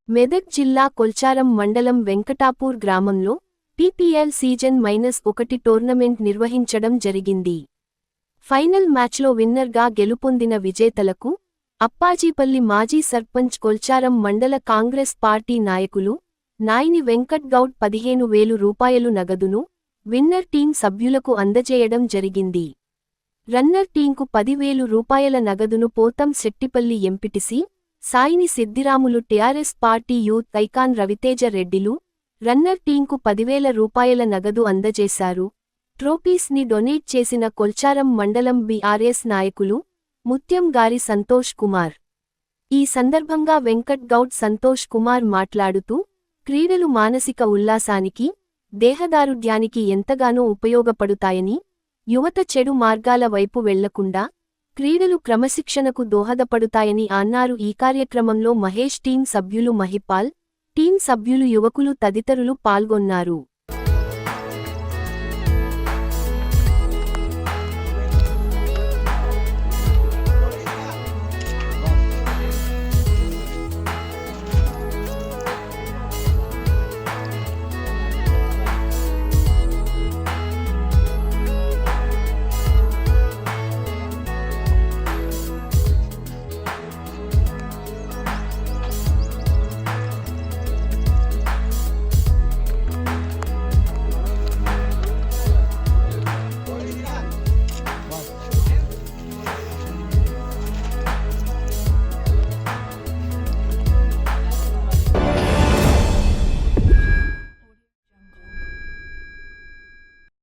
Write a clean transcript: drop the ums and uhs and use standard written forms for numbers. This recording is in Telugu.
మెదక్ జిల్లా కొల్చారం మండలం వెంకటాపూర్ గ్రామంలో పీపీఎల్ సీజన్ -1 టోర్నమెంట్ నిర్వహించడం జరిగింది. ఫైనల్ మ్యాచ్లో విన్నర్గా గెలుపొందిన విజేతలకు అప్పాజీపల్లి మాజీ సర్పంచ్ కొల్చారం మండల కాంగ్రెస్ పార్టీ నాయకులు నాయిని వెంకట్ గౌడ్ 15,000 రూపాయలు నగదును విన్నర్ టీం సభ్యులకు అందజేయడం జరిగింది. రన్నర్ టీంకు 10,000 రూపాయల నగదును పోతం Settipalli MPTC Saini Siddiramulu TRS party youth icon Raviteja రెడ్డిలు రన్నర్ టీంకు 10,000 రూపాయల నగదు అందజేశారు. ట్రోఫీస్ ని డొనేట్ చేసిన కొల్చారం మండలం బీఆర్ఎస్ నాయకులు ముత్యం గారి సంతోష్ కుమార్. ఈ సందర్భంగా వెంకట్ గౌడ్ సంతోష్ కుమార్ మాట్లాడుతూ, క్రీడలు మానసిక ఉల్లాసానికి, దేహదారుఢ్యానికి ఎంతగానో ఉపయోగపడుతాయని, యువత చెడు మార్గాల వైపు వెళ్లకుండా క్రీడలు క్రమశిక్షణకు దోహదపడుతాయని అన్నారు. ఈ కార్యక్రమంలో మహేష్ టీం సభ్యులు మహిపాల్, టీం సభ్యులు యువకులు తదితరులు పాల్గొన్నారు.